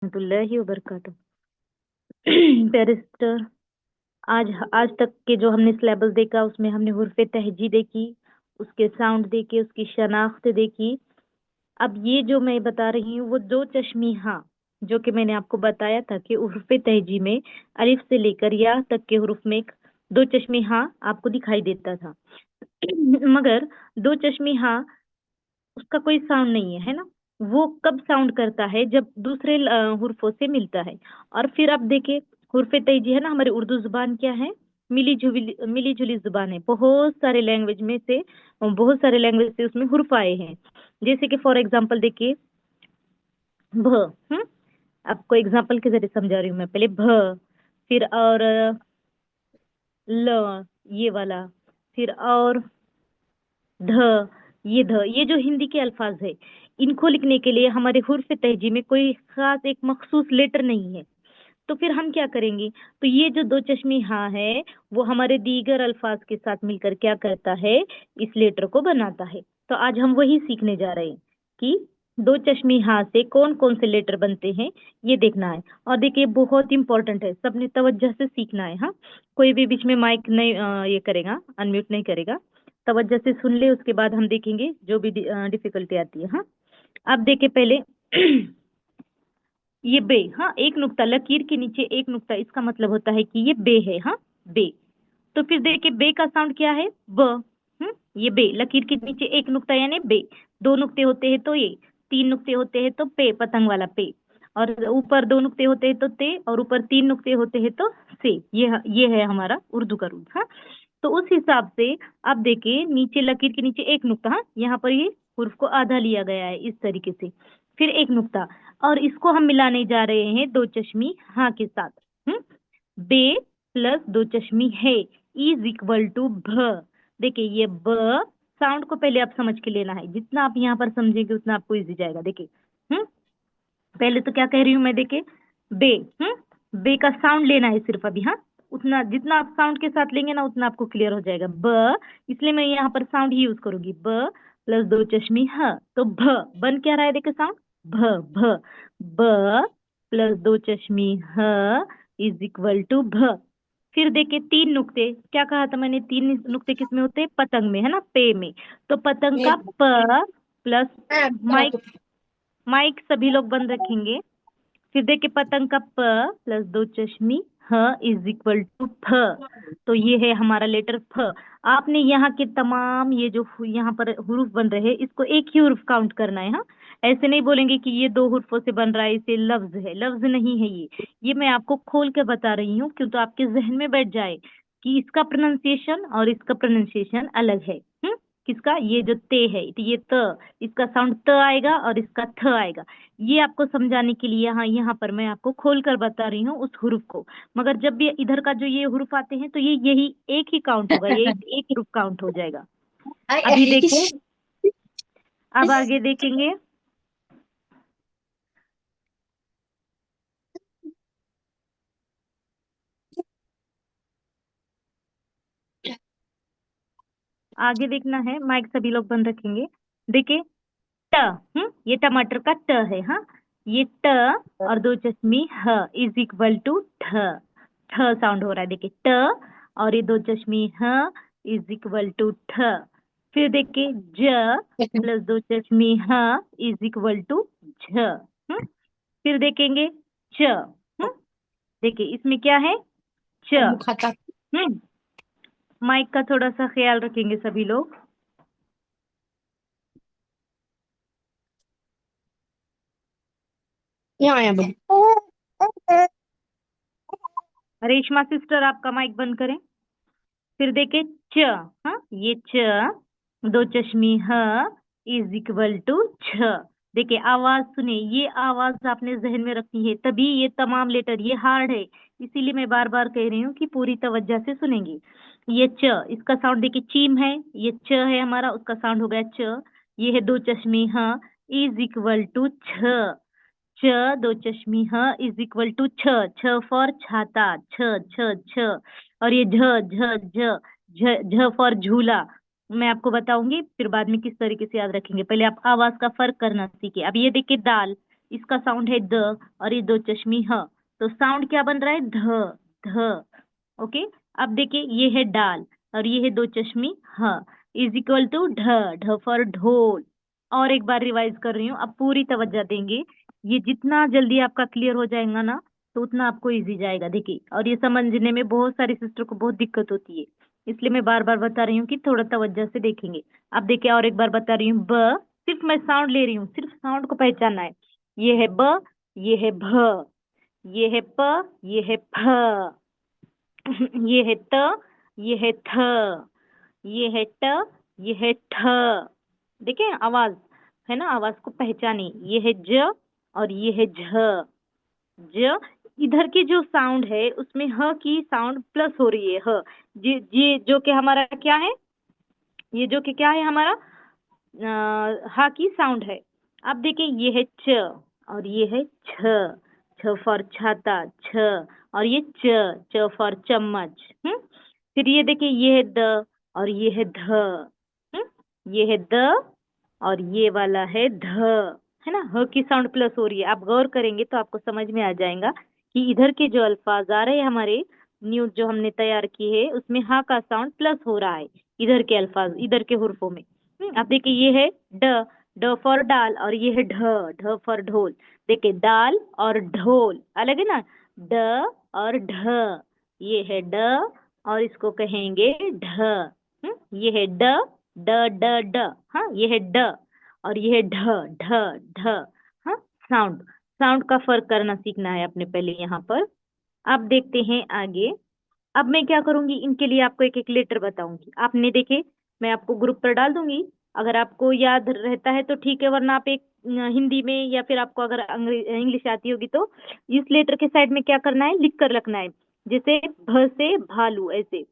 रहमतुल्लाहि व बरकातहू। बैरिस्टर, आज आज तक के जो हमने सिलेबस देखा उसमें हमने हुर्फ तहजी देखी, उसके साउंड देखे, उसकी शनाख्त देखी। अब ये जो मैं बता रही हूँ वो दो चश्मी हाँ, जो कि मैंने आपको बताया था कि हुर्फ तहजी में अलिफ से लेकर या तक के हुर्फ में एक दो चश्मी हाँ आपको दिखाई देता था। मगर दो चश्मी हाँ उसका कोई साउंड नहीं है, है ना। वो कब साउंड करता है, जब दूसरे हुर्फों से मिलता है। और फिर आप देखें, हुर्फ तेजी है ना, हमारी उर्दू जुबान क्या है, मिली जुली जुबान है। बहुत सारे लैंग्वेज से उसमें हुर्फ आए हैं। जैसे कि फॉर एग्जांपल देखिए, भ। हम्म आपको एग्जांपल के जरिए समझा रही हूँ मैं। पहले भ, फिर और ल, ये वाला, फिर और ध, ये जो हिंदी के अल्फाज है, इनको लिखने के लिए हमारे हुर्फ तहजी में कोई खास एक मखसूस लेटर नहीं है। तो फिर हम क्या करेंगे, तो ये जो दो चश्मी हाँ है वो हमारे दीगर अल्फाज के साथ मिलकर क्या करता है, इस लेटर को बनाता है। तो आज हम वही सीखने जा रहे हैं कि दो चश्मी हाँ से कौन कौन से लेटर बनते हैं, ये देखना है। और देखिए बहुत इंपॉर्टेंट है, सबने तवज्जो से सीखना है। हाँ, कोई भी बीच में माइक नहीं ये करेगा, अनम्यूट नहीं करेगा। तवज्जो से सुन ले, उसके बाद हम देखेंगे जो भी डिफिकल्टी आती है। हाँ, अब देखे पहले ये बे। हाँ, एक नुक्ता, लकीर के नीचे एक नुक्ता, इसका मतलब होता है कि ये बे है। हाँ, बे। तो फिर देखिए बे का साउंड क्या है, ब। ये बे, लकीर के नीचे एक नुक्ता यानी बे। दो नुक्ते होते हैं तो ये, तीन नुक्ते होते हैं तो पे, पतंग वाला पे। और ऊपर दो नुक्ते होते हैं तो ते, और ऊपर तीन नुक्ते होते हैं तो से। ये है हमारा उर्दू का रूल। हाँ, तो उस हिसाब से अब देखिए, नीचे लकीर के नीचे एक नुक्ता, हाँ यहाँ पर ये हुर्फ को आधा लिया गया है इस तरीके से। फिर एक नुक्ता, और इसको हम मिलाने जा रहे हैं दो चश्मी हाँ के साथ। हम्म बे प्लस दो चश्मी है इज इक्वल टू भ। देखिए ये ब साउंड को पहले आप समझ के लेना है, जितना आप यहाँ पर समझेंगे उतना आपको इजी जाएगा। देखिए हम्म पहले तो क्या कह रही हूँ मैं, देखे बे। बे का साउंड लेना है सिर्फ अभी। हाँ, उतना जितना आप साउंड के साथ लेंगे ना उतना आपको क्लियर हो जाएगा। ब, इसलिए मैं यहाँ पर साउंड ही यूज करूंगी, ब प्लस दो चश्मी ह। तो भ बन क्या रहा है, देखिए साउंड भ भ। ब प्लस दो चश्मी ह इज इक्वल टू भ। फिर देखिए तीन नुक्ते, क्या कहा था मैंने, तीन नुक्ते किस में होते हैं, पतंग में, है ना, पे में। तो पतंग का प प्लस, माइक माइक सभी लोग बंद रखेंगे। फिर देखिए पतंग का प प्लस दो चश्मी ह इज इक्वल टू फ। तो ये है हमारा लेटर फ। आपने यहाँ के तमाम ये जो यहाँ पर हुरूफ बन रहे हैं इसको एक ही हुरूफ काउंट करना है। हाँ, ऐसे नहीं बोलेंगे कि ये दो हुरूफों से बन रहा है, इसे लफ्ज है, लफ्ज नहीं है ये मैं आपको खोल के बता रही हूँ क्यों, तो आपके जहन में बैठ जाए कि इसका प्रोनाउंसिएशन और इसका प्रोनाउंसिएशन अलग है। किसका, ये जो ते है, तो ये त, इसका साउंड त आएगा और इसका थ आएगा। ये आपको समझाने के लिए यहाँ पर मैं आपको खोल कर बता रही हूँ उस हुरूफ को। मगर जब भी इधर का जो ये हुरूफ आते हैं तो ये यही एक ही काउंट होगा, ये एक हुरूफ काउंट हो जाएगा। अभी देखें, अब आगे देखेंगे। आगे देखना है, माइक सभी लोग बंद रखेंगे। देखिए ट, ये टमाटर का ट है। हाँ, ये ट और दो चश्मी ह इज इक्वल टू ठ। ठ साउंड हो रहा है, देखिए ट और ये दो चश्मी ह इज इक्वल टू ठ। फिर देखिए ज प्लस दो चश्मी ह इज इक्वल टू झ। फिर देखेंगे च। देखिए इसमें क्या है, च। हम्म माइक का थोड़ा सा ख्याल रखेंगे सभी लोग। यहाँ आया बबू। रेशमा सिस्टर आपका माइक बंद करें। फिर देखे च। ये च दो चश्मी ह इज इक्वल टू छ। देखिए आवाज सुने, ये आवाज आपने जहन में रखनी है, तभी ये तमाम लेटर, ये हार्ड है इसीलिए मैं बार बार कह रही हूँ कि पूरी तवज्जो से सुनेंगे। ये च, इसका साउंड देखिए चीम है, ये च है हमारा, उसका साउंड हो गया च। ये है दो चश्मी ह इज इक्वल टू छ। च दो चश्मी ह इज इक्वल टू छ। छ फॉर छाता, छ छ छ। और ये झ झ झ झ झ फॉर झूला। मैं आपको बताऊंगी फिर बाद में किस तरीके से याद रखेंगे, पहले आप आवाज का फर्क करना सीखे। अब ये देखिए दाल, इसका साउंड है द, और ये दो चश्मी ह, तो साउंड क्या बन रहा है? ध, ध। ओके, अब देखिए ये है डाल और ये है दो चश्मी ह, इज इक्वल टू ढ, ढ फॉर ढोल। और एक बार रिवाइज कर रही हूँ, अब पूरी तवज्जो देंगे। ये जितना जल्दी आपका क्लियर हो जाएगा ना, तो उतना आपको इजी जाएगा। देखिए, और ये समझने में बहुत सारी सिस्टर को बहुत दिक्कत होती है, इसलिए मैं बार बार बता रही हूँ कि थोड़ा तवज्जो से देखेंगे। अब देखिए, और एक बार बता रही हूँ, ब, सिर्फ मैं साउंड ले रही हूँ, सिर्फ साउंड को पहचानना है। ये है ब, ये है भ, ये है प, ये है फ, ये है त, ये है थ, ये है ट, ये है ठ। देखिए आवाज है ना, आवाज को पहचाने। ये है ज और ये है झ, ज। इधर की जो साउंड है उसमें ह की साउंड प्लस हो रही है, ह। ये जो कि हमारा क्या है, ये जो कि क्या है हमारा, हा की साउंड है। अब देखिए ये है च और ये है छ, छ फॉर छाता, छ। और ये च, च फॉर चम्मच। फिर ये देखिए ये है द और ये है ध। ये है द और ये वाला है ध, है ना। ह की साउंड प्लस हो रही है। आप गौर करेंगे तो आपको समझ में आ जाएगा कि इधर के जो अल्फाज आ रहे हैं हमारे, न्यूज जो हमने तैयार की है, उसमें हा का साउंड प्लस हो रहा है इधर के अल्फाज, इधर के हुर्फों में। अब देखिए ये है ड, ड फॉर डाल और ये है ढ, ढ फॉर ढोल। देखिए डाल और ढोल अलग है ना, ड और ढ। ये है ड और इसको कहेंगे ढ। ये है ड, ड ड ड। हाँ, ये है ड और ये है ढ, ढ ढ। हाँ, साउंड, साउंड का फर्क करना सीखना है आपने पहले यहाँ पर। अब देखते हैं आगे। अब मैं क्या करूंगी, इनके लिए आपको एक एक लेटर बताऊंगी। आपने देखे, मैं आपको ग्रुप पर डाल दूंगी, अगर आपको याद रहता है तो ठीक है, वरना आप एक हिंदी में, या फिर आपको अगर इंग्लिश आती होगी तो इस लेटर के साइड में क्या करना है, लिख कर रखना है। जैसे भ से भालू, ऐसे।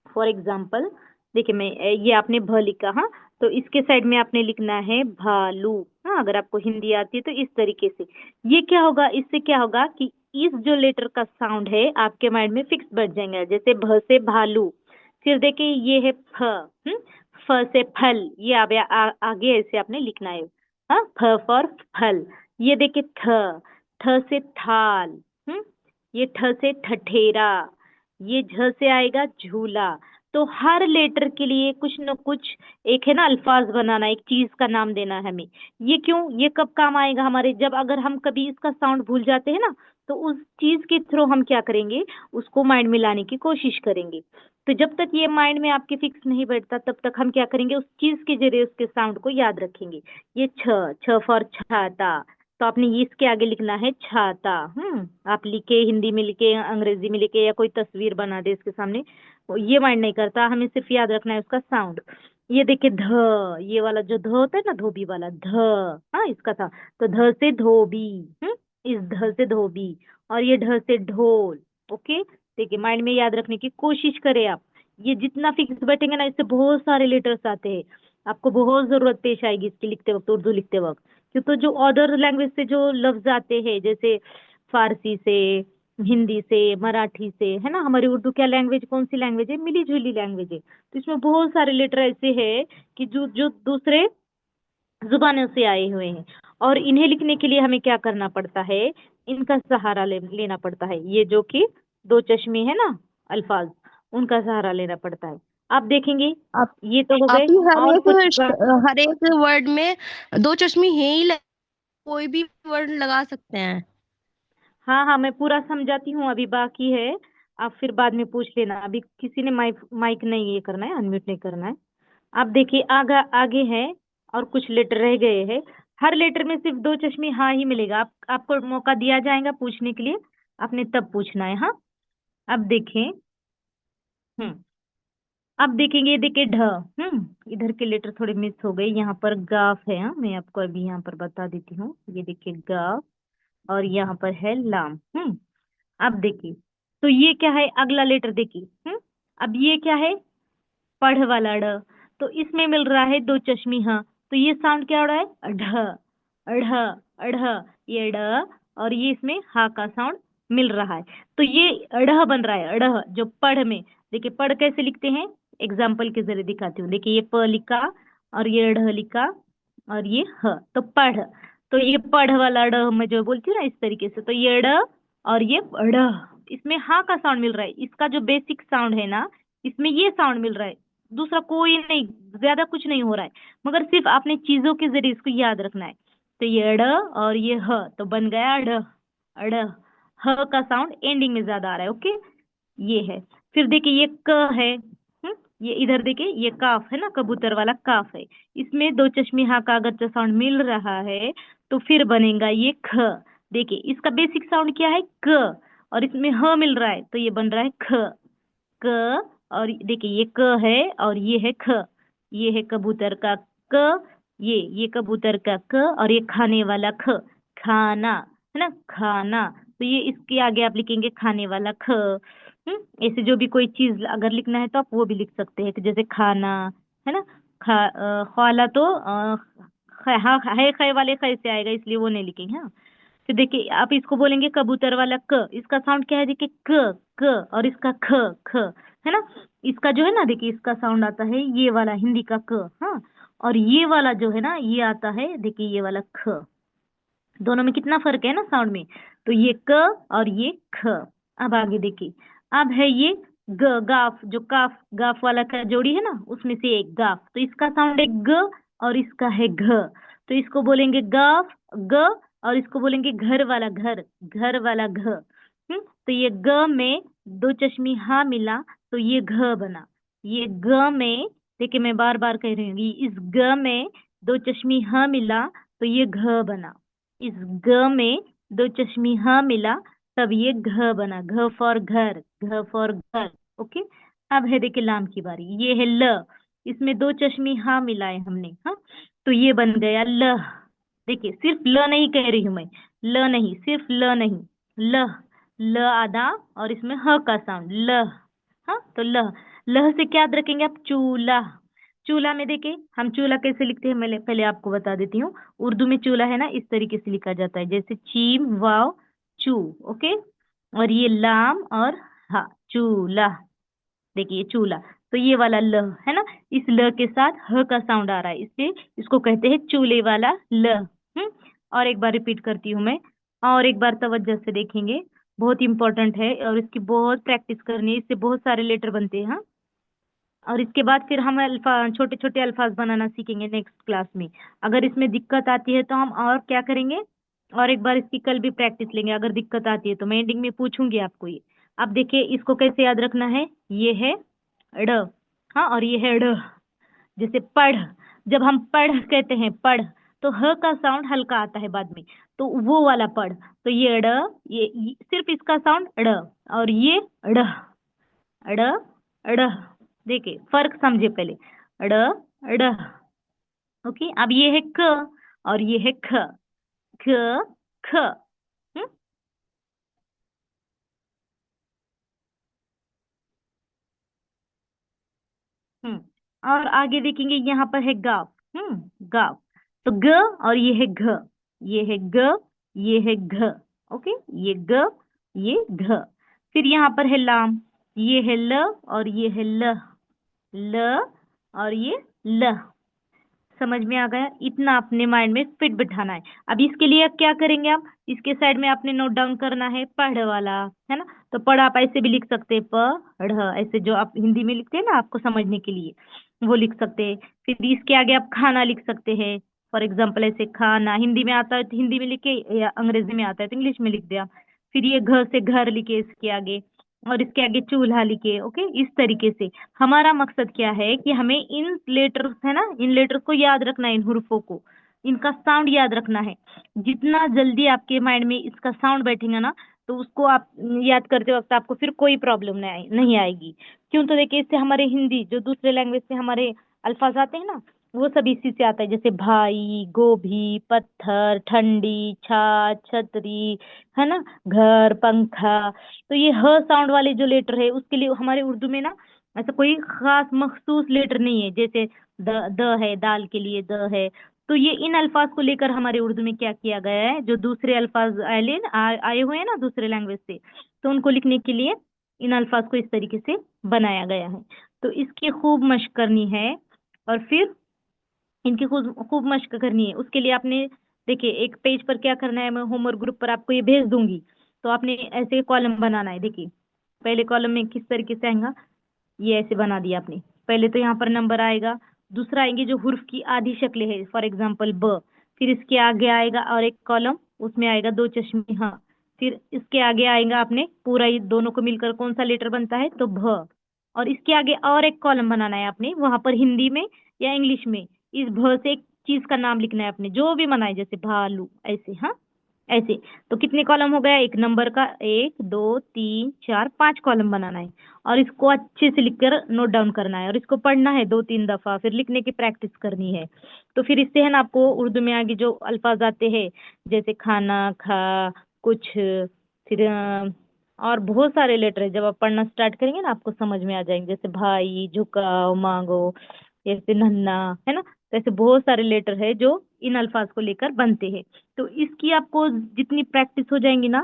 फॉर एग्जाम्पल देखिए, मैं ये आपने भ लिखा, हाँ, तो इसके साइड में आपने लिखना है भालू। हाँ, अगर आपको हिंदी आती है तो इस तरीके से। ये क्या होगा, इससे क्या होगा कि इस जो लेटर का साउंड है आपके माइंड में फिक्स बैठ जाएंगे। जैसे भ से भालू। फिर देखिए ये है फ, फ से फल। ये आगे ऐसे आपने लिखना है। हाँ, फ फॉर फल। ये देखिए थ, थ से थाल। ये ठ से ठठेरा। ये झ से आएगा झूला। तो हर लेटर के लिए कुछ न कुछ एक है ना अल्फाज बनाना, एक चीज का नाम देना है हमें। ये क्यों, ये कब काम आएगा हमारे, जब अगर हम कभी इसका साउंड भूल जाते हैं ना, तो उस चीज के थ्रू हम क्या करेंगे, उसको माइंड में लाने की कोशिश करेंगे। तो जब तक ये माइंड में आपके फिक्स नहीं बैठता, तब तक हम क्या करेंगे, उस चीज के जरिए उसके साउंड को याद रखेंगे। ये छ, छ फॉर छाता। तो आपने ये इसके आगे लिखना है छाता। आप लिखे, हिंदी में लिखे, अंग्रेजी में लिखे, या कोई तस्वीर बना दे इसके सामने, वो ये माइंड नहीं करता, हमें सिर्फ याद रखना है उसका साउंड। ये देखिए ध, ये वाला जो ध होता है ना, धोबी वाला ध। हाँ, इसका था। तो ध से धोबी। इस ध से धोबी। और ये ढ से ढोल। ओके, देखिए माइंड में याद रखने की कोशिश करें आप। ये जितना फिक्स बैठेंगे ना, इससे बहुत सारे लेटर्स आते हैं, आपको बहुत जरूरत पेश आएगी इसकी लिखते वक्त, उर्दू लिखते वक्त। क्यों, तो जो अदर लैंग्वेज से जो लफ्ज आते हैं, जैसे फारसी से, हिंदी से, मराठी से, है ना, हमारी उर्दू क्या लैंग्वेज, कौन सी लैंग्वेज है, मिली जुली लैंग्वेज है। तो इसमें बहुत सारे लेटर ऐसे हैं कि जो जो दूसरे जुबानों से आए हुए हैं, और इन्हें लिखने के लिए हमें क्या करना पड़ता है, इनका सहारा लेना पड़ता है। ये जो कि दो चश्मे है ना अल्फाज, उनका सहारा लेना पड़ता है। आप देखेंगे, आप ये तो हो आप गए। ही और कुछ हर एक वर्ड में दो चश्मे हैं ही कोई भी वर्ड लगा सकते हैं। हाँ हाँ, मैं पूरा समझाती हूँ, अभी बाकी है। आप फिर बाद में पूछ लेना, अभी किसी ने माइक माइक नहीं ये करना है, अनम्यूट नहीं करना है। आप देखिए आगे आगे है, और कुछ लेटर रह गए हैं। हर लेटर में सिर्फ दो चश्मे हाँ ही मिलेगा। आपको मौका दिया जाएगा पूछने के लिए, आपने तब पूछना है। हाँ, अब देखें। हम्म अब देखेंगे, ये देखिए ढ। इधर के लेटर थोड़े मिस हो गए, यहाँ पर गाफ है। हाँ, मैं आपको अभी यहाँ पर बता देती हूँ। ये देखिए गाफ, और यहाँ पर है लाम। अब देखिए, तो ये क्या है, अगला लेटर देखिए। अब ये क्या है, पढ़ वाला ड। तो इसमें मिल रहा है दो चश्मी हाँ, तो ये साउंड क्या हो रहा है, ढ, अढ़, अढ़। ये ड, और ये इसमें हा का साउंड मिल रहा है। तो ये अढ़ बन रहा है, अढ़ जो पढ़ में। देखिए पढ़ कैसे लिखते हैं, एग्जाम्पल के जरिए दिखाती हूँ। देखिए ये प लिखा, और ये ढ लिखा, और ये ह, तो पढ़। तो ये पढ़ वाला ड मैं जो बोलती हूँ ना इस तरीके से, तो ये ड और ये ड, इसमें हाँ का साउंड मिल रहा है, इसका जो बेसिक साउंड है ना इसमें ये साउंड मिल रहा है, दूसरा कोई नहीं, ज्यादा कुछ नहीं हो रहा है, मगर सिर्फ आपने चीजों के जरिए इसको याद रखना है। तो ये ड और ये ह, तो बन गया ड, अड। ह का साउंड एंडिंग में ज्यादा आ रहा है, ओके, ये है। फिर देखिए ये क है, ये इधर देखिए ये काफ है ना, कबूतर वाला काफ है, इसमें दो चश्मी हाँ का अगर जो साउंड मिल रहा है तो फिर बनेगा ये ख। देखिए इसका बेसिक साउंड क्या है, क, और इसमें ह मिल रहा है तो ये बन रहा है ख, क। और देखिए ये क है और ये है ख, ये है कबूतर का क, ये कबूतर का क, और ये खाने वाला ख, खाना है ना, खाना। तो ये इसके आगे आप लिखेंगे खाने वाला ख। ऐसे जो भी कोई चीज अगर लिखना है तो आप वो भी लिख सकते हैं, कि जैसे खाना है ना, ख्वाला तो हाँ है, खे वाले खे से आएगा इसलिए वो नहीं लिखेंगे, हाँ। फिर देखिए आप इसको बोलेंगे कबूतर वाला क, इसका साउंड क्या है, देखिए क, और इसका ख, ख है ना, इसका जो है ना देखिए इसका साउंड आता है ये वाला हिंदी का क, हाँ, और ये वाला जो है ना ये आता है देखिए ये वाला ख। दोनों में कितना फर्क है ना साउंड में। तो ये क और ये ख। अब आगे देखिए, अब है ये ग, गाफ, जो काफ गाफ वाला का जोड़ी है ना उसमें से एक गाफ, तो इसका साउंड है ग और इसका है घ, तो इसको बोलेंगे गाफ ग, और इसको बोलेंगे घर वाला घर, घर वाला घ। तो ये ग में दो चश्मी हा मिला तो ये घ बना, ये ग में, देखिए मैं बार बार कह रही हूँ, इस ग में दो चश्मी ह मिला तो ये घ बना, इस ग में दो चश्मी ह मिला तब ये घ बना, घ फॉर घर, घ फॉर घर, ओके। अब है देखिए लाम की बारी, ये है ल, इसमें दो चश्मी हा मिलाए हमने, हाँ, तो ये बन गया ल। देखिए सिर्फ ल नहीं कह रही हूं मैं, ल नहीं, सिर्फ ल नहीं, ल, ल आधा और इसमें ह का साउंड ल, हाँ, तो ल, लह से क्या याद रखेंगे आप, चूल्हा। चूल्हा में देखिए हम चूल्हा कैसे लिखते हैं, मैं पहले आपको बता देती हूँ। उर्दू में चूल्हा है ना इस तरीके से लिखा जाता है, जैसे चीम वाव चू, ओके, और ये लाम और हा, चूल्हा। देखिए चूल्हा, तो ये वाला ल है ना, इस ल के साथ ह का साउंड आ रहा है, इससे इसको कहते हैं चूल्हे वाला ल। और एक बार रिपीट करती हूँ मैं, और एक बार तवज्जो से देखेंगे, बहुत इंपॉर्टेंट है और इसकी बहुत प्रैक्टिस करनी है, इससे बहुत सारे लेटर बनते हैं, हाँ। और इसके बाद फिर हम अल्फा छोटे छोटे अल्फाज बनाना सीखेंगे नेक्स्ट क्लास में। अगर इसमें दिक्कत आती है तो हम और क्या करेंगे, और एक बार इसकी कल भी प्रैक्टिस लेंगे, अगर दिक्कत आती है तो मैं एंडिंग में पूछूंगी आपको ये। अब देखिए इसको कैसे याद रखना है, ये है ड, हाँ, और ये है ड, जैसे पढ़, जब हम पढ़ कहते हैं पढ़, तो ह का साउंड हल्का आता है बाद में, तो वो वाला पढ़, तो ये ड, ये सिर्फ इसका साउंड ड, और ये ड, अड़, अड़, देखिए फर्क समझे पहले, अड़, अड़, ओके। अब ये है क और ये है ख, ख, ख, हम्म और आगे देखेंगे यहाँ पर है गाव, गाव, तो ग और ये है घ, ये है ग, ये है घ, ओके, ये ग, ये घ। फिर यहाँ पर है लाम, ये है ल और ये है ल, ल और ये ल। समझ में आ गया, इतना अपने माइंड में फिट बिठाना है। अब इसके लिए क्या करेंगे आप, इसके साइड में आपने नोट डाउन करना है पढ़ वाला, है ना, तो पढ़ आप ऐसे भी लिख सकते हैं, पढ़, ऐसे जो आप हिंदी में लिखते हैं ना आपको समझने के लिए, वो लिख सकते हैं। फिर इसके आगे आप खाना लिख सकते हैं, फॉर एग्जाम्पल ऐसे खाना, हिंदी में आता है तो हिंदी में लिखे, या अंग्रेजी में आता है तो इंग्लिश में लिख दिया। फिर ये घर से घर लिखे इसके आगे, और इसके आगे चूल्हा लिखे, ओके, इस तरीके से। हमारा मकसद क्या है कि हमें इन लेटर्स है ना, इन लेटर्स को याद रखना है, इन हुर्फों को, इनका साउंड याद रखना है। जितना जल्दी आपके माइंड में इसका साउंड बैठेगा ना, तो उसको आप याद करते वक्त आपको फिर कोई प्रॉब्लम नहीं आएगी। क्यों, तो देखिए इससे हमारे हिंदी जो दूसरे लैंग्वेज से हमारे अल्फाज आते हैं ना, वो सब इसी से आता है, जैसे भाई, गोभी, पत्थर, ठंडी, छाछ, छतरी, है ना, घर, पंखा। तो ये ह साउंड वाले जो लेटर है उसके लिए हमारे उर्दू में ना ऐसा कोई खास मखसूस लेटर नहीं है, जैसे द है, दाल के लिए द है। तो ये इन अल्फाज को लेकर हमारे उर्दू में क्या किया गया है, जो दूसरे अल्फाज आए हुए हैं ना दूसरे लैंग्वेज से, तो उनको लिखने के लिए इन अल्फाज को इस तरीके से बनाया गया है। तो इसकी खूब मशक करनी है, और फिर इनकी खूब खूब मशक करनी है। उसके लिए आपने देखिए एक पेज पर क्या करना है, मैं होमवर्क ग्रुप पर आपको ये भेज दूंगी, तो आपने ऐसे कॉलम बनाना है। देखिए पहले कॉलम में किस तरीके से आएगा, ये ऐसे बना दिया आपने। पहले तो यहाँ पर नंबर आएगा, दूसरा आएंगे जो हुर्फ की आधी शक्लें है, फॉर एग्जाम्पल ब, फिर इसके आगे आएगा और एक कॉलम, उसमें आएगा दो चश्मे हाँ, फिर इसके आगे आएगा आपने पूरा, ये दोनों को मिलकर कौन सा लेटर बनता है, तो भ। और इसके आगे और एक कॉलम बनाना है आपने, वहां पर हिंदी में या इंग्लिश में इस भ से एक चीज का नाम लिखना है आपने, जो भी बनाए, जैसे भालू ऐसे, हाँ ऐसे। तो कितने कॉलम हो गया, एक नंबर का, 1 2 3 4 5 कॉलम बनाना है, और इसको अच्छे से लिखकर नोट डाउन करना है, और इसको पढ़ना है 2 3 दफा, फिर लिखने की प्रैक्टिस करनी है। तो फिर इससे है ना आपको उर्दू में आगे जो अल्फाज आते हैं, जैसे खाना, खा, कुछ, फिर और बहुत सारे लेटर है, जब आप पढ़ना स्टार्ट करेंगे ना आपको समझ में आ जाएंगे, जैसे भाई, झुकाओ, मांगो, जैसे नन्ना, है ना। तो ऐसे बहुत सारे लेटर है जो इन अल्फाज को लेकर बनते हैं। तो इसकी आपको जितनी प्रैक्टिस हो जाएंगी ना,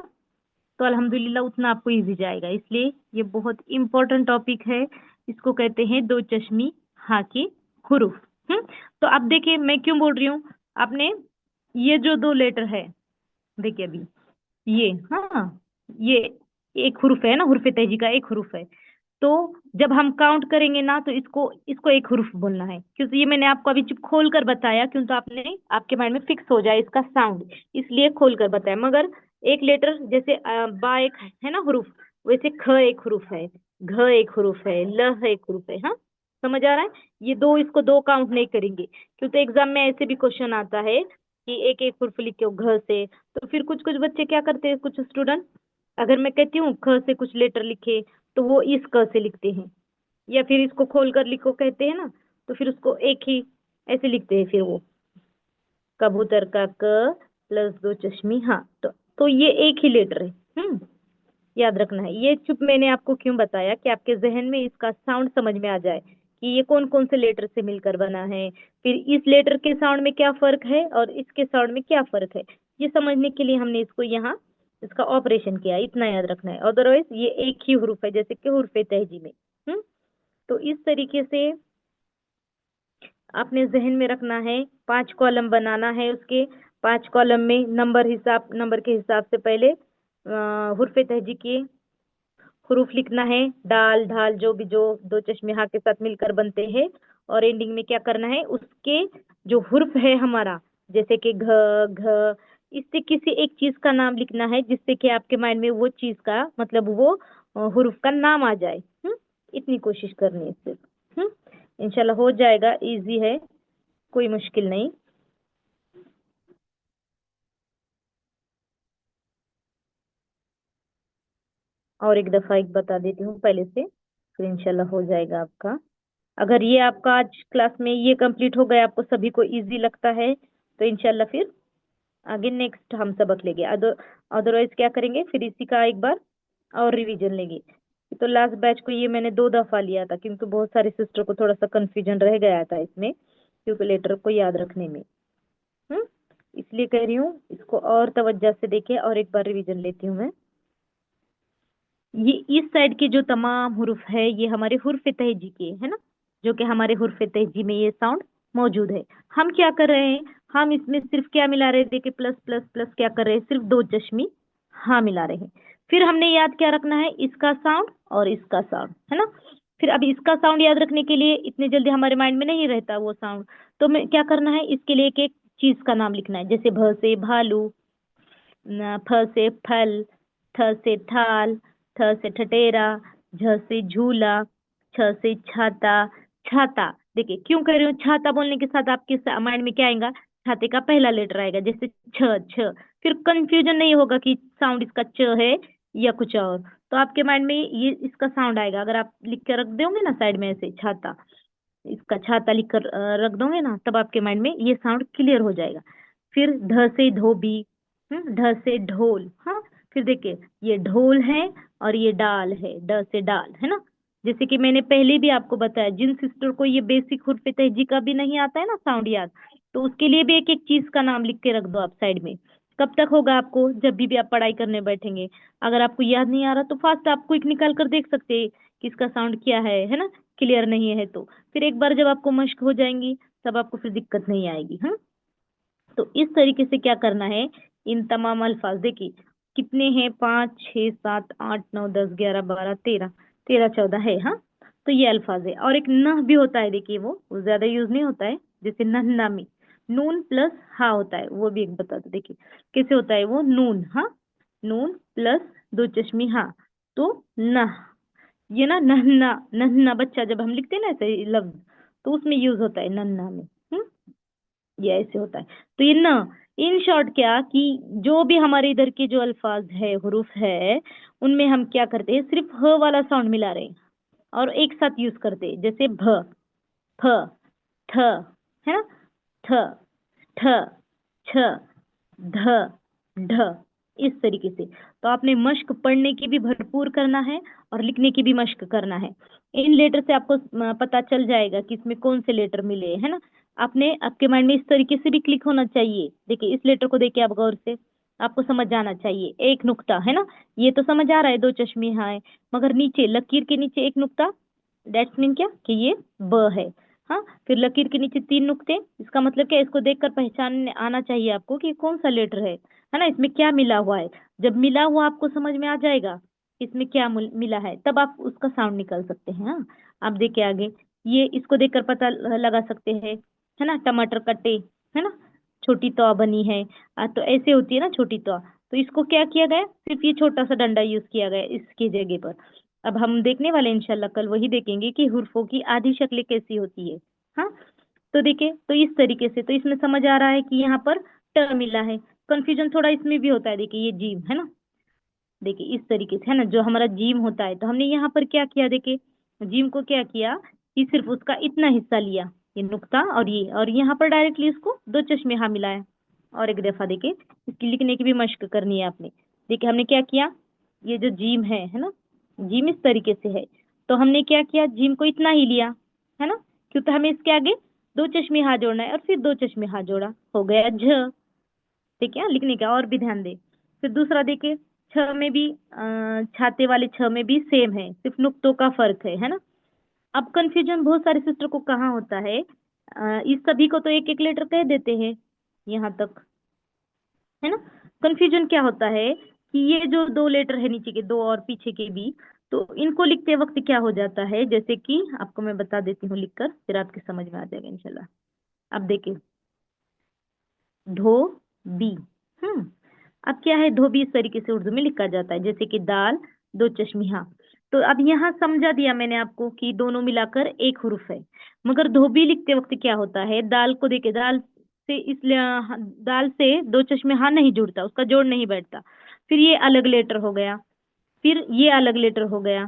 तो अल्हम्दुलिल्लाह उतना आपको इजी जाएगा। इसलिए ये बहुत इम्पोर्टेंट टॉपिक है, इसको कहते हैं दो चश्मी हाँ के हुरूफ। तो अब देखिए मैं क्यों बोल रही हूँ, आपने ये जो दो लेटर है, देखिए अभी ये, हाँ ये एक हुरूफ है ना, हुरूफ तहजी का एक हुरूफ है। तो जब हम काउंट करेंगे ना, तो इसको इसको एक हुरूफ बोलना है, क्योंकि ये मैंने आपको अभी चुप खोल कर बताया, क्यों, तो आपने आपके माइंड में फिक्स हो जाए इसका साउंड, इसलिए खोल कर बताया। मगर एक लेटर जैसे बा एक है ना हुरूफ, वैसे ख एक हुरूफ है, घ एक हुरूफ है, ल एक हुरूफ है, हाँ समझ आ रहा है। ये दो, इसको दो काउंट नहीं करेंगे, क्योंकि एग्जाम में ऐसे भी क्वेश्चन आता है कि एक एक हुरूफ लिखे हो घ से। तो फिर कुछ कुछ बच्चे क्या करते हैं, कुछ स्टूडेंट, अगर मैं कहती हूँ ख से कुछ लेटर लिखे, तो वो इस क से लिखते हैं, या फिर इसको खोल कर लिखो कहते हैं ना, तो फिर उसको एक ही ऐसे लिखते हैं, फिर वो कबूतर का क प्लस दो चश्मी हाँ। तो ये एक ही लेटर है। याद रखना है। ये चुप मैंने आपको क्यों बताया, कि आपके जहन में इसका साउंड समझ में आ जाए कि ये कौन कौन से लेटर से मिलकर बना है, फिर इस लेटर के साउंड में क्या फर्क है और इसके साउंड में क्या फर्क है, ये समझने के लिए हमने इसको यहाँ इसका ऑपरेशन किया, इतना याद रखना है। अदरवाइज ये एक ही हुरूफ है, जैसे कि हुरूफ तहजी में। तो इस तरीके से आपने जहन में रखना है, 5 कॉलम बनाना है, उसके 5 कॉलम में नंबर के हिसाब से पहले हुर्फ तहजी के हुरूफ लिखना है, डाल ढाल जो भी, जो दो चश्मे हाँ के साथ मिलकर बनते हैं। और एंडिंग में क्या करना है, उसके जो हुर्फ है हमारा, जैसे कि घ घ, इससे किसी एक चीज का नाम लिखना है, जिससे कि आपके माइंड में वो चीज का मतलब वो हुरूफ का नाम आ जाए। इतनी कोशिश करनी है सिर्फ। इंशाल्लाह हो जाएगा, इजी है, कोई मुश्किल नहीं। और एक दफा एक बता देती हूँ पहले से, फिर इंशाल्लाह हो जाएगा आपका। अगर ये आपका आज क्लास में ये कंप्लीट हो गया, आपको सभी को इजी लगता है, तो इंशाल्लाह फिर आगे नेक्स्ट हम सबक लेंगे। अदरवाइज क्या करेंगे, फिर इसी का एक बार और रिवीजन लेंगे। तो लास्ट बैच को ये मैंने 2 दफा लिया था, क्योंकि बहुत सारे सिस्टर को थोड़ा सा कंफ्यूजन रह गया था इसमें, कैलकुलेटर को याद रखने में। हम्म इसलिए कह रही हूँ, इसको और तवज्जो से देखे और एक बार रिवीजन लेती हूँ मैं। ये इस साइड के जो तमाम हुरूफ है, ये हमारे हुर्फ तहजी के है ना, जो कि हमारे हुर्फ तहजी में ये साउंड मौजूद है। हम क्या कर रहे हैं, हम इसमें सिर्फ क्या मिला रहे हैं, देखिए प्लस प्लस प्लस क्या कर रहे हैं, सिर्फ दो चश्मी हाँ मिला रहे हैं। फिर हमने याद क्या रखना है, इसका साउंड और इसका साउंड, है ना। फिर अभी इसका साउंड याद रखने के लिए इतने जल्दी हमारे माइंड में नहीं रहता वो साउंड, तो मैं क्या करना है, इसके लिए एक एक चीज का नाम लिखना है, जैसे भ से भालू, फ से फल, थ से थाल, थ से ठटेरा, झ से झूला, छ से छाता, छाता। देखिए क्यों कह रही हूँ, छाता बोलने के साथ आपके माइंड में क्या आएगा, छाते का पहला लेटर आएगा, जैसे छ छ। फिर कंफ्यूजन नहीं होगा कि साउंड इसका च है या कुछ और, तो आपके माइंड में ये इसका साउंड आएगा। अगर आप लिख कर रख दोगे ना साइड में ऐसे छाता, इसका छाता लिख कर रख दोगे ना, तब आपके माइंड में ये साउंड क्लियर हो जाएगा। फिर ध से धोबी, ढ से ढोल, हाँ। फिर देखिए ये ढोल है और ये डाल है, ड से डाल, है ना। जैसे कि मैंने पहले भी आपको बताया, जिन सिस्टर को ये बेसिक हुर्फ तहजी का भी नहीं आता है ना साउंड याद, तो उसके लिए भी एक एक चीज का नाम लिख के रख दो आप साइड में। कब तक होगा आपको, जब भी आप पढ़ाई करने बैठेंगे। अगर आपको याद नहीं आ रहा तो फास्ट आप क्विक निकाल कर देख सकते हैं कि इसका साउंड क्या है ना। क्लियर नहीं है तो फिर एक बार जब आपको मश्क हो जाएंगी, तब आपको फिर दिक्कत नहीं आएगी। तो इस तरीके से क्या करना है, इन तमाम अल्फाज देखिए कितने हैं, 5 6 7 8 9 10 11 12 13, 13 14 है। हाँ, तो ये अल्फाज है। और एक न भी होता है, देखिए वो ज्यादा यूज नहीं होता है, जैसे नन्ना में नून प्लस हा होता है, वो भी एक बता दो। देखिए कैसे होता है वो, नून, हाँ, नून प्लस दो चश्मी हा, तो न, ये ना नन्ना, नन्ना बच्चा जब हम लिखते हैं ना ऐसे लफ्ज, तो उसमें यूज होता है नन्ना में। ये ऐसे होता है। तो ये ना, इन शॉर्ट क्या कि जो भी हमारे इधर के जो अल्फाज है, हुरूफ है, उनमें हम क्या करते हैं, सिर्फ ह वाला साउंड मिला रहे हैं और एक साथ यूज करते हैं, जैसे भ, फ, थ, है ना, थ, ठ, छ, ध, ढ, इस तरीके से। तो आपने मश्क पढ़ने की भी भरपूर करना है और लिखने की भी मश्क करना है। इन लेटर से आपको पता चल जाएगा कि इसमें कौन से लेटर मिले, है ना। आपने, आपके माइंड में इस तरीके से भी क्लिक होना चाहिए। देखिए इस लेटर को देखिए आप गौर से, आपको समझ आना चाहिए, एक नुक्ता, है ना। ये तो समझ आ रहा है, दो चश्मे हाँ है, मगर नीचे लकीर के नीचे एक नुक्ता, दैट्स मीन क्या कि ये ब है। हाँ, फिर लकीर के नीचे 3 नुक्ते, इसका मतलब क्या, इसको देखकर पहचान आना चाहिए आपको कि कौन सा लेटर है ना, इसमें क्या मिला हुआ है। जब मिला हुआ आपको समझ में आ जाएगा इसमें क्या मिला है, तब आप उसका साउंड निकाल सकते हैं। हाँ, आप देखिए आगे, ये इसको देखकर पता लगा सकते हैं, है ना, टमाटर कटे, है ना, छोटी तौ बनी है। तो ऐसे होती है ना छोटी तौ, तो इसको क्या किया गया, सिर्फ ये छोटा सा डंडा यूज किया गया इसकी जगह पर। अब हम देखने वाले हैं इंशाल्लाह, कल वही देखेंगे कि हुर्फों की आधी शक्लें कैसी होती है। हाँ, तो देखिए, तो इस तरीके से, तो इसमें समझ आ रहा है कि यहाँ पर ट मिला है। कंफ्यूजन थोड़ा इसमें भी होता है, देखिए ये जीम है ना, देखिए इस तरीके से, है ना, जो हमारा जीम होता है, तो हमने यहाँ पर क्या किया, देखिए जीम को क्या किया कि सिर्फ उसका इतना हिस्सा लिया, ये नुक्ता और ये, और यहाँ पर डायरेक्टली उसको दो चश्मे हाँ मिलाया। और एक दफा देखिए, इसकी लिखने की भी मश्क करनी है आपने। देखिए हमने क्या किया, ये जो जीम है ना, जीम इस तरीके से है, तो हमने क्या किया, जीम को इतना ही लिया, है ना, क्योंकि हमें इसके आगे दो चश्मे हाँ जोड़ना है, और फिर दो चश्मे हाँ जोड़ा, हो गया झ। ठीक है, लिखने का और भी ध्यान दे। फिर दूसरा देखिए, छ में भी छाते वाले छ में भी सेम है, सिर्फ नुक्तों का फर्क है ना। अब कंफ्यूजन बहुत सारे सिस्टर को कहाँ होता है, इस सभी को तो एक एक लेटर कह देते हैं यहाँ तक, है ना। कंफ्यूजन क्या होता है कि ये जो दो लेटर है नीचे के दो और पीछे के भी, तो इनको लिखते वक्त क्या हो जाता है, जैसे कि आपको मैं बता देती हूँ लिखकर, फिर आपके समझ में आ जाएगा इंशाल्लाह। अब देखिए, धोबी, अब क्या है, धोबी इस तरीके से उर्दू में लिखा जाता है, जैसे कि दाल दो चश्मिया। तो अब यहाँ समझा दिया मैंने आपको कि दोनों मिलाकर एक हुर्फ है, मगर धोबी लिखते वक्त क्या होता है, दाल को देखे, दाल से इसलिए दाल से दो चश्मे हाँ नहीं जुड़ता, उसका जोड़ नहीं बैठता, फिर ये अलग लेटर हो गया, फिर ये अलग लेटर हो गया,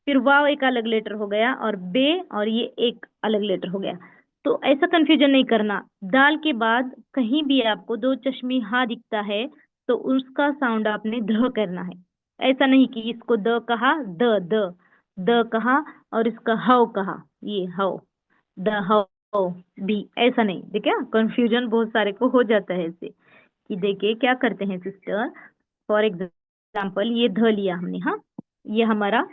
फिर वाव एक अलग लेटर हो गया, और बे और ये एक अलग लेटर हो गया। तो ऐसा कंफ्यूजन नहीं करना, दाल के बाद कहीं भी आपको दो चश्मी हा दिखता है, तो उसका साउंड आपने ध करना है। ऐसा नहीं कि इसको द कहा, द द द कहा और इसका हव कहा, ये हव, द हव भी, ऐसा नहीं। देखिए कंफ्यूजन बहुत सारे को हो जाता है ऐसे, कि देखिए क्या करते हैं सिस्टर, फॉर एग्जाम्पल ये ध लिया हमने, हाँ, ये हमारा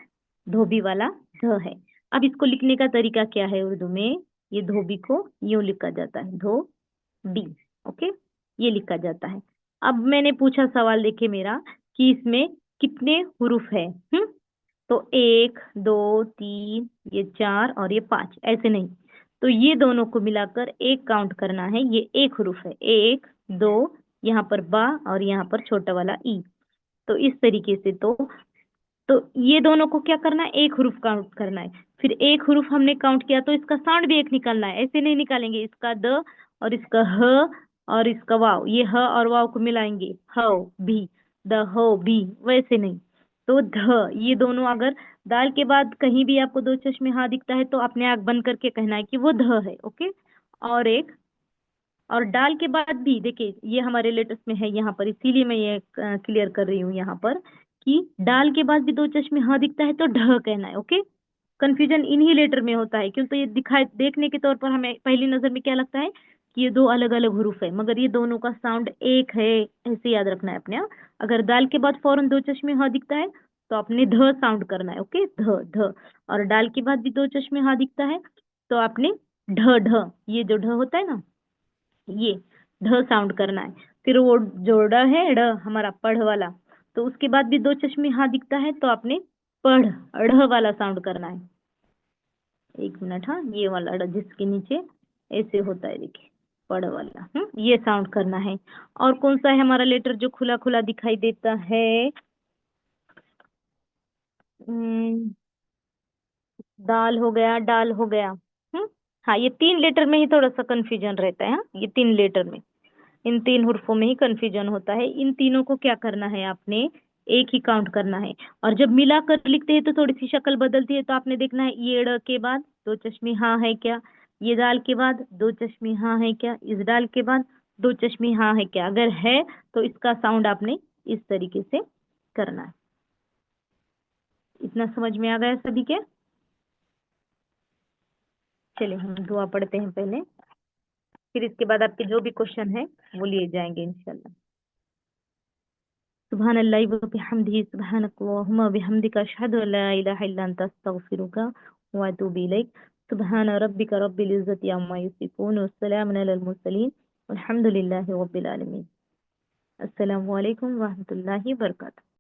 धोबी वाला ध है। अब इसको लिखने का तरीका क्या है उर्दू में, ये धोबी को यूं लिखा जाता है, धो बी, ओके, ये लिखा जाता है। अब मैंने पूछा सवाल, देखिए मेरा, कि इसमें कितने हुरूफ है, तो 1 2 3, ये 4 और ये 5, ऐसे नहीं, तो ये दोनों को मिलाकर एक काउंट करना है, ये एक हुरूफ है, 1 2, यहाँ पर बा और यहाँ पर छोटा वाला ई। तो इस तरीके से, तो ये दोनों को क्या करना है, एक हुरूफ काउंट करना है। फिर एक हुरूफ हमने काउंट किया, तो इसका साउंड भी एक निकालना है, ऐसे नहीं निकालेंगे, इसका द और इसका ह और इसका वाव, ये ह और वाव को मिलाएंगे, ह भी, द हो भी, वैसे नहीं। तो ध, ये दोनों अगर दाल के बाद कहीं भी आपको दो चश्मे हाँ दिखता है, तो आपने आंख बंद करके कहना है कि वो ध है, ओके। और एक, और डाल के बाद भी देखिए, ये हमारे लेटेस्ट में है यहाँ पर, इसीलिए मैं ये क्लियर कर रही हूँ यहाँ पर, कि डाल के बाद भी दो चश्मे हाँ दिखता है तो ढ कहना है, ओके। कंफ्यूजन इन्हीं लेटर में होता है, क्यों, तो ये दिखाई देखने के तौर पर हमें पहली नजर में क्या लगता है कि ये दो अलग अलग हुरूफ है, मगर ये दोनों का साउंड एक है, ऐसे याद रखना है अपने। हाँ? अगर दाल के बाद फौरन दो चश्मे हाँ दिखता है, तो आपने ध साउंड करना है, ओके, ध ध। और डाल के बाद भी दो चश्मे हाँ दिखता है, तो आपने ढ ढ, ये जो ढ होता है ना, ये ढ साउंड करना है। फिर वो जो ड है, ड हमारा पढ़ वाला, तो उसके बाद भी दो चश्मे हाँ दिखता है तो आपने पढ़, ढ़ वाला साउंड करना है। एक मिनट, हाँ, ये वाला ड़ जिसके नीचे ऐसे होता है, देखिए, पढ़ वाला, ये साउंड करना है। और कौन सा है हमारा लेटर जो खुला खुला दिखाई देता है? हम्म, दाल हो गया, डाल हो गया। हाँ, ये तीन लेटर में ही थोड़ा सा कंफ्यूजन रहता है। हाँ, ये तीन लेटर में, इन तीन हुर्फों में ही कंफ्यूजन होता है। इन तीनों को क्या करना है आपने? एक ही काउंट करना है। और जब मिलाकर लिखते हैं तो थोड़ी सी शक्ल बदलती है, तो आपने देखना है ये ड़ के बाद दो चश्मे हाँ है क्या, ये दाल के बाद दो चश्मे हाँ है क्या, इस डाल के बाद दो चश्मे हाँ है क्या। अगर है तो इसका साउंड आपने इस तरीके से करना है। इतना समझ में आ गया सभी के? चलिए हम दुआ पढ़ते हैं पहले, फिर इसके बाद आपके जो भी क्वेश्चन है वो लिए जाएंगे इंशाल्लाह। सुभान अल्लाह व बिहम्दिही, सुभानक अल्लाहुम्मा व बिहम्दिका, अशहदु अल्ला इलाहा इल्ला अंता, अस्तगफिरुका व अतूबु इलैक। सुभान रब्बिका रब्बिल इज्जति अम्मा यसिफून व सलामुन अलल मुरसलीन वल्हम्दुलिल्लाहि रब्बिल आलमीन। अस्सलामु अलैकुम व रहमतुल्लाहि व बरकातुहू।